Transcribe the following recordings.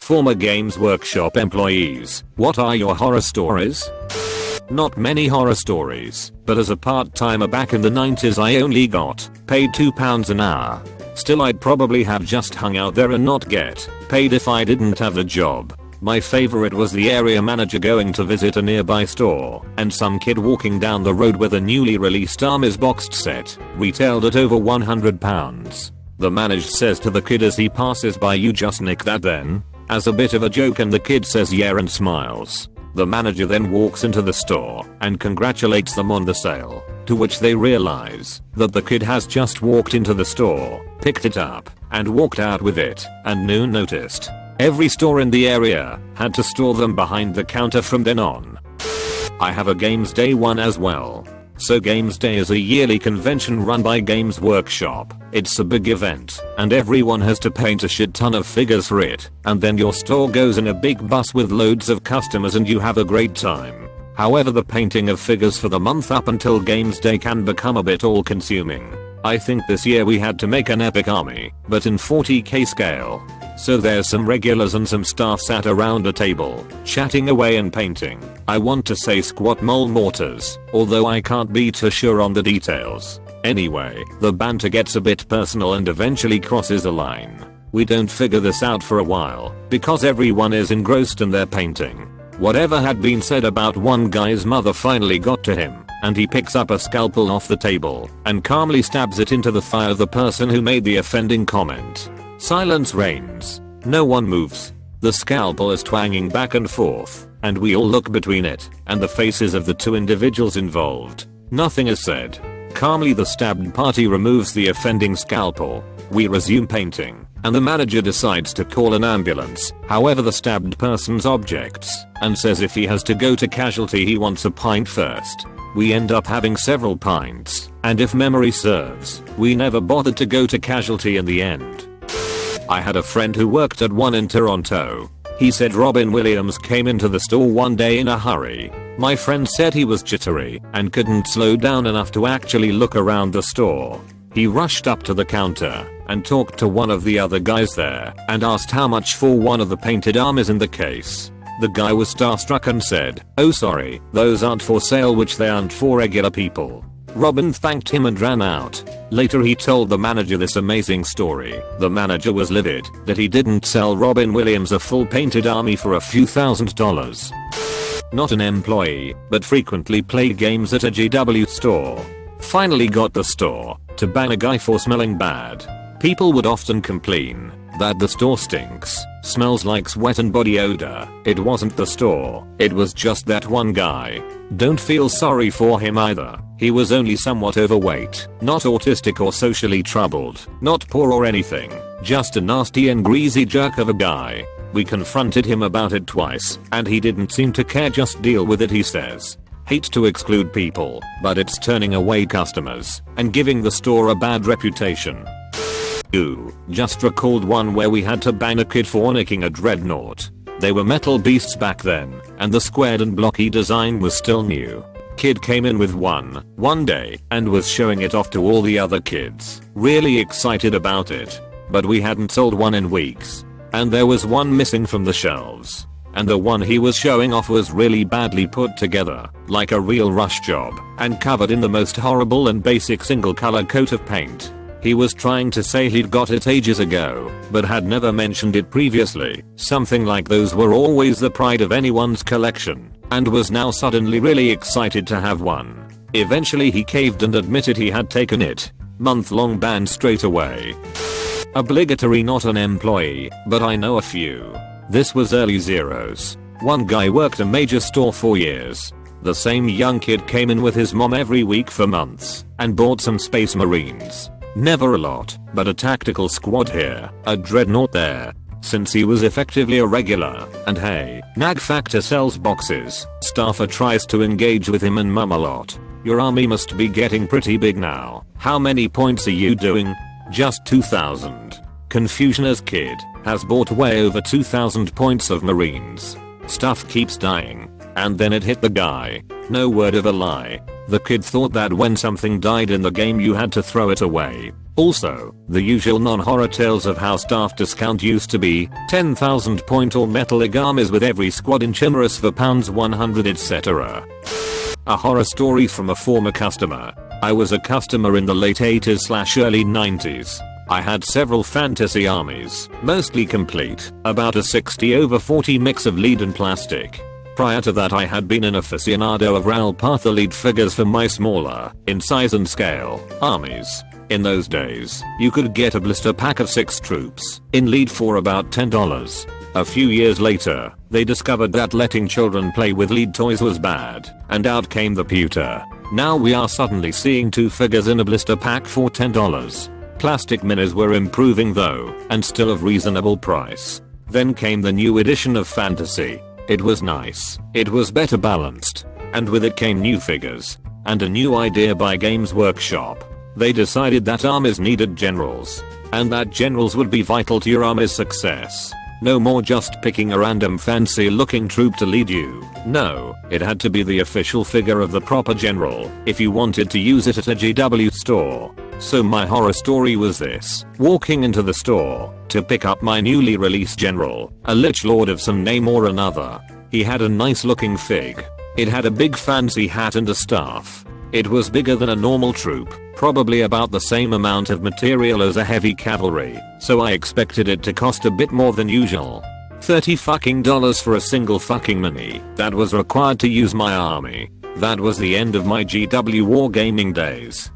Former Games Workshop employees, what are your horror stories? Not many horror stories, but as a part-timer back in the 90s I only got paid £2 an hour. Still I'd probably have just hung out there and not get paid if I didn't have a job. My favorite was the area manager going to visit a nearby store and some kid walking down the road with a newly released Army's boxed set, retailed at over £100. The manager says to the kid as he passes by, "You just nick that then?" as a bit of a joke, and the kid says yeah and smiles. The manager then walks into the store and congratulates them on the sale, to which they realize that the kid has just walked into the store, picked it up, and walked out with it, and no one noticed. Every store in the area had to store them behind the counter from then on. I have a Games Day one as well. So Games Day is a yearly convention run by Games Workshop. It's a big event, and everyone has to paint a shit ton of figures for it, and then your store goes in a big bus with loads of customers and you have a great time. However, the painting of figures for the month up until Games Day can become a bit all-consuming. I think this year we had to make an epic army, but in 40k scale. So there's some regulars and some staff sat around a table, chatting away and painting. I want to say squat mole mortars, although I can't be too sure on the details. Anyway, the banter gets a bit personal and eventually crosses a line. We don't figure this out for a while, because everyone is engrossed in their painting. Whatever had been said about one guy's mother finally got to him, and he picks up a scalpel off the table and calmly stabs it into the thigh of the person who made the offending comment. Silence reigns. No one moves. The scalpel is twanging back and forth, and we all look between it and the faces of the two individuals involved. Nothing is said. Calmly the stabbed party removes the offending scalpel. We resume painting, and the manager decides to call an ambulance. However, the stabbed person's objects and says if he has to go to casualty he wants a pint first. We end up having several pints, and if memory serves, we never bothered to go to casualty in the end. I had a friend who worked at one in Toronto. He said Robin Williams came into the store one day in a hurry. My friend said he was jittery and couldn't slow down enough to actually look around the store. He rushed up to the counter and talked to one of the other guys there and asked how much for one of the painted armies in the case. The guy was starstruck and said, "Oh sorry, those aren't for sale," which they aren't for regular people. Robin thanked him and ran out. Later he told the manager this amazing story. The manager was livid that he didn't sell Robin Williams a full painted army for a few $1,000s. Not an employee, but frequently played games at a GW store. Finally got the store to ban a guy for smelling bad. People would often complain that the store stinks, smells like sweat and body odor. It wasn't the store, it was just that one guy. Don't feel sorry for him either. He was only somewhat overweight, not autistic or socially troubled, not poor or anything, just a nasty and greasy jerk of a guy. We confronted him about it twice, and he didn't seem to care. Just deal with it, he says. Hate to exclude people, but it's turning away customers and giving the store a bad reputation. Ooh, just recalled one where we had to ban a kid for nicking a dreadnought. They were metal beasts back then, and the squared and blocky design was still new. Kid came in with one day and was showing it off to all the other kids, really excited about it. But we hadn't sold one in weeks, and there was one missing from the shelves. And the one he was showing off was really badly put together, like a real rush job, and covered in the most horrible and basic single color coat of paint. He was trying to say he'd got it ages ago, but had never mentioned it previously. Something like those were always the pride of anyone's collection, and was now suddenly really excited to have one. Eventually he caved and admitted he had taken it. Month-long ban straight away. Obligatory, not an employee, but I know a few. This was early zeros. One guy worked a major store for years. The same young kid came in with his mom every week for months and bought some Space Marines. Never a lot, but a tactical squad here, a dreadnought there. Since he was effectively a regular, and hey, nag factor sells boxes, staffer tries to engage with him and mum a lot. Your army must be getting pretty big now. How many points are you doing? Just 2,000. Confusioner's kid has bought way over 2,000 points of Marines. Stuff keeps dying. And then it hit the guy. No word of a lie. The kid thought that when something died in the game you had to throw it away. Also, the usual non-horror tales of how staff discount used to be 10,000 point or metal igamis with every squad in chimeras for pounds 100 etc. A horror story from a former customer. I was a customer in the late 80s/early 90s. I had several fantasy armies, mostly complete, about a 60/40 mix of lead and plastic. Prior to that I had been an aficionado of Ral Partha lead figures for my smaller, in size and scale, armies. In those days, you could get a blister pack of 6 troops, in lead for about $10. A few years later, they discovered that letting children play with lead toys was bad, and out came the pewter. Now we are suddenly seeing 2 figures in a blister pack for $10. Plastic minis were improving though, and still of reasonable price. Then came the new edition of Fantasy. It was nice, it was better balanced, and with it came new figures, and a new idea by Games Workshop. They decided that armies needed generals, and that generals would be vital to your army's success. No more just picking a random fancy looking troop to lead you. No, it had to be the official figure of the proper general if you wanted to use it at a GW store. So my horror story was this: walking into the store to pick up my newly released general, a lich lord of some name or another. He had a nice looking fig. It had a big fancy hat and a staff. It was bigger than a normal troop, probably about the same amount of material as a heavy cavalry, so I expected it to cost a bit more than usual. $30 for a single fucking mini that was required to use my army. That was the end of my GW wargaming days.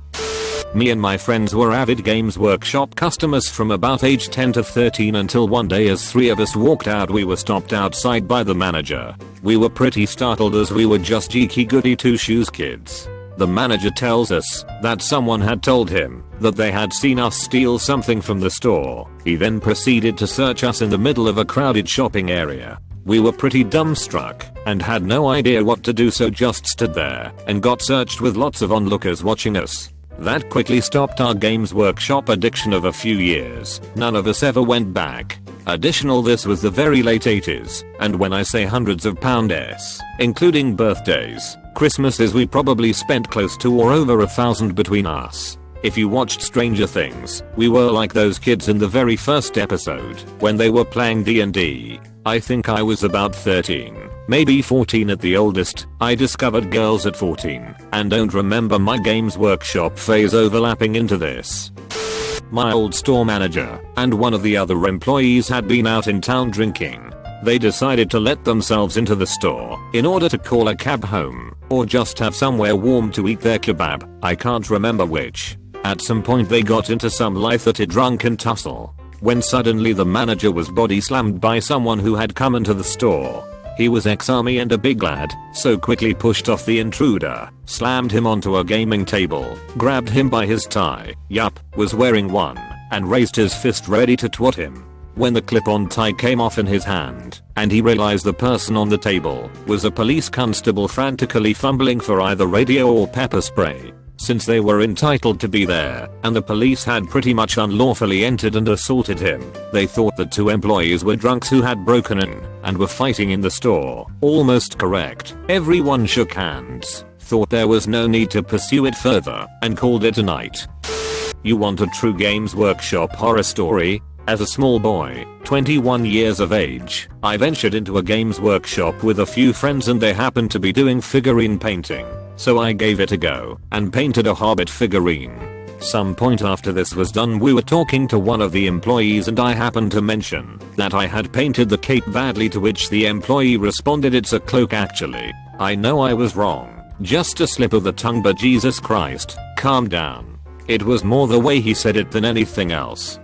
Me and my friends were avid Games Workshop customers from about age 10 to 13 until one day as 3 of us walked out we were stopped outside by the manager. We were pretty startled as we were just geeky goody 2-shoes kids. The manager tells us that someone had told him that they had seen us steal something from the store. He then proceeded to search us in the middle of a crowded shopping area. We were pretty dumbstruck and had no idea what to do, so just stood there and got searched with lots of onlookers watching us. That quickly stopped our Games Workshop addiction of a few years. None of us ever went back. Additional, this was the very late 80s, and when I say hundreds of pounds, including birthdays, Christmases, we probably spent close to or over 1,000 between us. If you watched Stranger Things, we were like those kids in the very first episode when they were playing D&D. I think I was about 13, maybe 14 at the oldest. I discovered girls at 14 and don't remember my Games Workshop phase overlapping into this. My old store manager and one of the other employees had been out in town drinking. They decided to let themselves into the store in order to call a cab home or just have somewhere warm to eat their kebab. I can't remember which. At some point they got into some light-hearted drunken tussle when suddenly the manager was body slammed by someone who had come into the store. He was ex-army and a big lad, so quickly pushed off the intruder, slammed him onto a gaming table, grabbed him by his tie, yup, was wearing one, and raised his fist ready to twat him. When the clip-on tie came off in his hand, and he realized the person on the table was a police constable frantically fumbling for either radio or pepper spray, since they were entitled to be there, and the police had pretty much unlawfully entered and assaulted him. They thought the 2 employees were drunks who had broken in and were fighting in the store. Almost correct. Everyone shook hands, thought there was no need to pursue it further, and called it a night. You want a true Games Workshop horror story? As a small boy, 21 years of age, I ventured into a Games Workshop with a few friends and they happened to be doing figurine painting. So I gave it a go and painted a Hobbit figurine. Some point after this was done we were talking to one of the employees and I happened to mention that I had painted the cape badly, to which the employee responded, "It's a cloak actually." I know I was wrong. Just a slip of the tongue, but Jesus Christ, calm down. It was more the way he said it than anything else.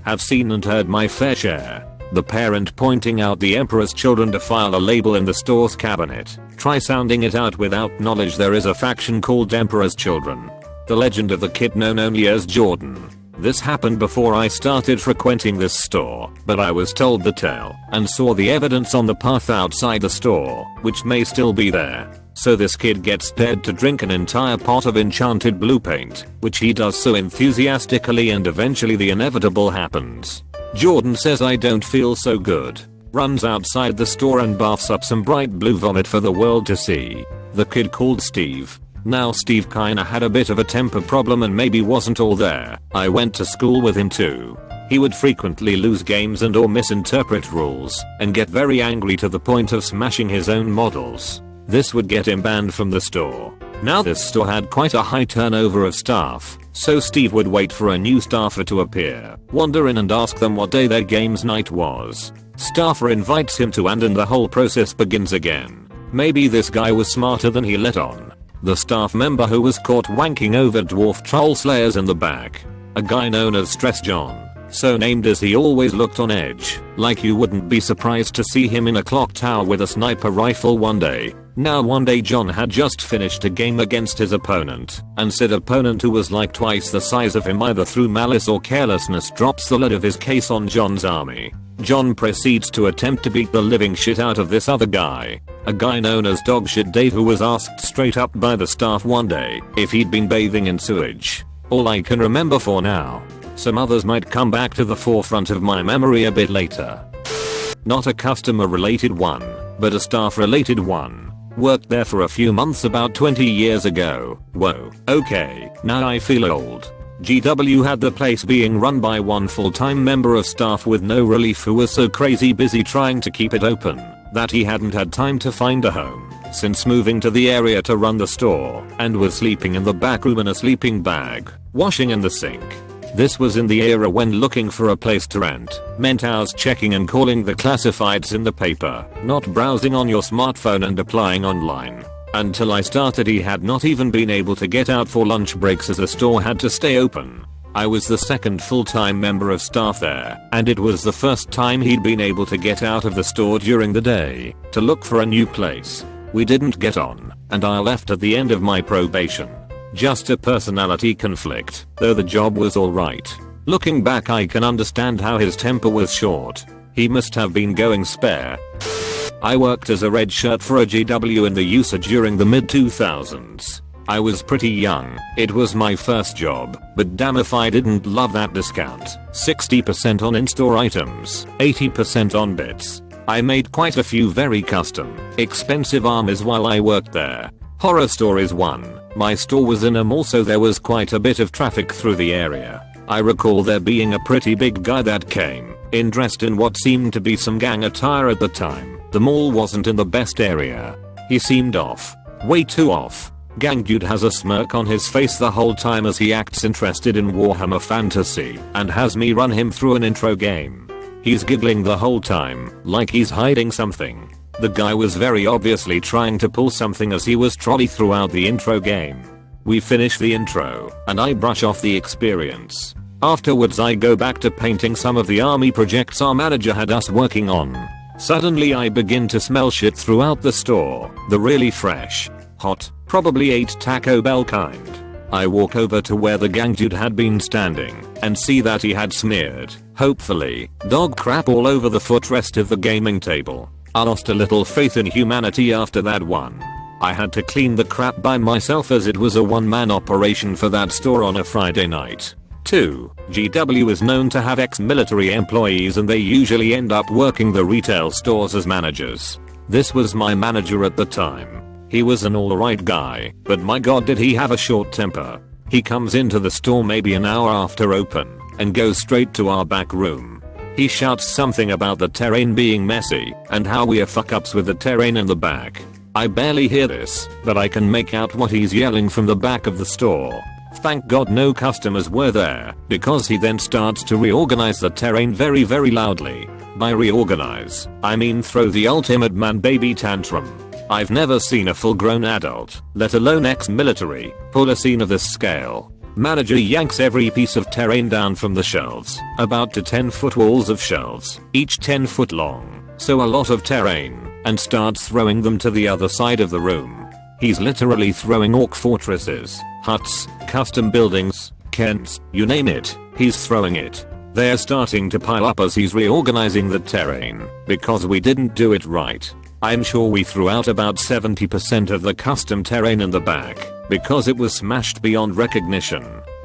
Have seen and heard my fair share. The parent pointing out the Emperor's children to file a label in the store's cabinet. Try sounding it out without knowledge. There is a faction called Emperor's Children. The legend of the kid known only as Jordan. This happened before I started frequenting this store, but I was told the tale and saw the evidence on the path outside the store, which may still be there. So this kid gets dared to drink an entire pot of enchanted blue paint, which he does so enthusiastically, and eventually the inevitable happens. Jordan says, "I don't feel so good." Runs outside the store and baths up some bright blue vomit for the world to see. The kid, called Steve, Now Steve kinda had a bit of a temper problem and maybe wasn't all there. I went to school with him too. He would frequently lose games and or misinterpret rules and get very angry to the point of smashing his own models. This would get him banned from the store. Now this store had quite a high turnover of staff, so Steve would wait for a new staffer to appear, wander in and ask them what day their games night was. Staffer invites him to and the whole process begins again. Maybe this guy was smarter than he let on. The staff member who was caught wanking over dwarf troll slayers in the back. A guy known as Stress John. So named as he always looked on edge, like you wouldn't be surprised to see him in a clock tower with a sniper rifle one day. Now one day John had just finished a game against his opponent, and said opponent who was like twice the size of him either through malice or carelessness drops the lid of his case on John's army. John proceeds to attempt to beat the living shit out of this other guy. A guy known as Dogshit Dave who was asked straight up by the staff one day if he'd been bathing in sewage. All I can remember for now. Some others might come back to the forefront of my memory a bit later. Not a customer related one, but a staff related one. Worked there for a few months about 20 years ago. Whoa, okay, now I feel old. GW had the place being run by one full-time member of staff with no relief who was so crazy busy trying to keep it open that he hadn't had time to find a home since moving to the area to run the store and was sleeping in the back room in a sleeping bag, washing in the sink. This was in the era when looking for a place to rent meant hours checking and calling the classifieds in the paper, not browsing on your smartphone and applying online. Until I started he had not even been able to get out for lunch breaks as the store had to stay open. I was the second full-time member of staff there, and it was the first time he'd been able to get out of the store during the day to look for a new place. We didn't get on, and I left at the end of my probation. Just a personality conflict, though the job was alright. Looking back I can understand how his temper was short. He must have been going spare. I worked as a red shirt for a GW in the USA during the mid 2000s. I was pretty young, it was my first job, but damn if I didn't love that discount. 60% on in-store items, 80% on bits. I made quite a few very custom, expensive armies while I worked there. Horror stories 1. My store was in a mall so there was quite a bit of traffic through the area. I recall there being a pretty big guy that came in dressed in what seemed to be some gang attire at the time. The mall wasn't in the best area. He seemed off. Way too off. Gang dude has a smirk on his face the whole time as he acts interested in Warhammer Fantasy and has me run him through an intro game. He's giggling the whole time, like he's hiding something. The guy was very obviously trying to pull something as he was trolley throughout the intro game. We finish the intro, and I brush off the experience. Afterwards I go back to painting some of the army projects our manager had us working on. Suddenly I begin to smell shit throughout the store, the really fresh, hot, probably ate Taco Bell kind. I walk over to where the gang dude had been standing and see that he had smeared, hopefully, dog crap all over the footrest of the gaming table. I lost a little faith in humanity after that one. I had to clean the crap by myself as it was a one-man operation for that store on a Friday night. 2. GW is known to have ex-military employees and they usually end up working the retail stores as managers. This was my manager at the time. He was an alright guy, but my god did he have a short temper. He comes into the store maybe an hour after open and goes straight to our back room. He shouts something about the terrain being messy and how we are fuck-ups with the terrain in the back. I barely hear this, but I can make out what he's yelling from the back of the store. Thank god no customers were there, because he then starts to reorganize the terrain very loudly. By reorganize, I mean throw the ultimate man baby tantrum. I've never seen a full grown adult, let alone ex-military, pull a scene of this scale. Manager yanks every piece of terrain down from the shelves, about to 10-foot walls of shelves, each 10 foot long, so a lot of terrain, and starts throwing them to the other side of the room. He's literally throwing orc fortresses, huts, custom buildings, Kents, you name it, he's throwing it. They're starting to pile up as he's reorganizing the terrain, because we didn't do it right. I'm sure we threw out about 70% of the custom terrain in the back, because it was smashed beyond recognition.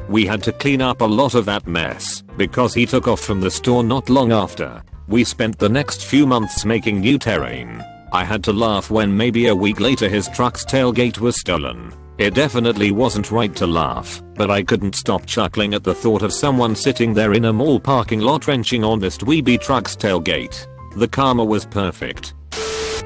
We had to clean up a lot of that mess, because he took off from the store not long after. We spent the next few months making new terrain. I had to laugh when maybe a week later his truck's tailgate was stolen. It definitely wasn't right to laugh, but I couldn't stop chuckling at the thought of someone sitting there in a mall parking lot wrenching on this dweeby truck's tailgate. The karma was perfect.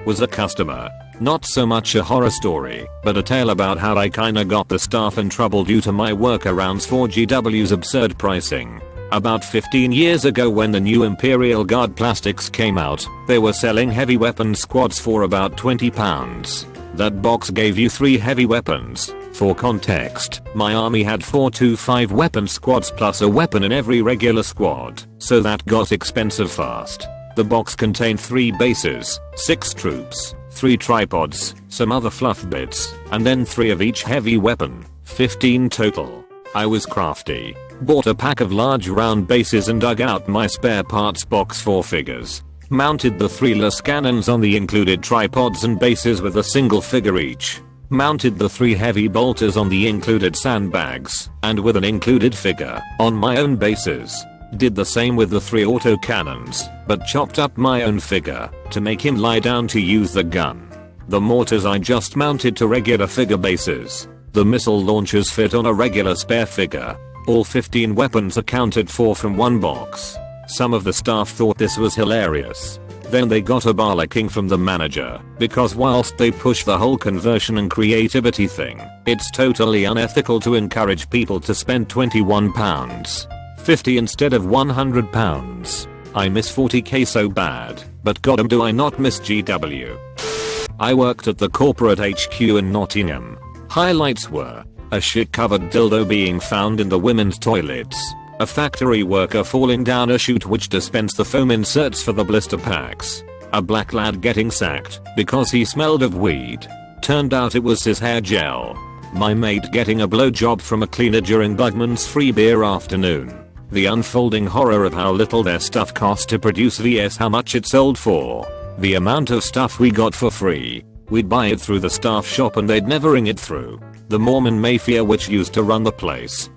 Was a customer. Not so much a horror story, but a tale about how I kinda got the staff in trouble due to my workarounds for GW's absurd pricing. About 15 years ago when the new Imperial Guard plastics came out, they were selling heavy weapon squads for about £20. That box gave you 3 heavy weapons. For context, my army had 4 to 5 weapon squads plus a weapon in every regular squad, so that got expensive fast. The box contained 3 bases, 6 troops, 3 tripods, some other fluff bits, and then 3 of each heavy weapon, 15 total. I was crafty. Bought a pack of large round bases and dug out my spare parts box for figures. Mounted the 3 LAS cannons on the included tripods and bases with a single figure each. Mounted the 3 heavy bolters on the included sandbags, and with an included figure, on my own bases. Did the same with the 3 auto cannons, but chopped up my own figure, to make him lie down to use the gun. The mortars I just mounted to regular figure bases. The missile launchers fit on a regular spare figure. All 15 weapons accounted for from one box. Some of the staff thought this was hilarious. Then they got a barlicking from the manager, because whilst they push the whole conversion and creativity thing, it's totally unethical to encourage people to spend £21.50 instead of £100. I miss 40k so bad, but goddamn do I not miss GW. I worked at the corporate HQ in Nottingham. Highlights were a shit-covered dildo being found in the women's toilets, a factory worker falling down a chute which dispensed the foam inserts for the blister packs, a black lad getting sacked because he smelled of weed. Turned out it was his hair gel. My mate getting a blowjob from a cleaner during Bugman's free beer afternoon. The unfolding horror of how little their stuff cost to produce vs how much it sold for. The amount of stuff we got for free. We'd buy it through the staff shop and they'd never ring it through. The Mormon Mafia which used to run the place.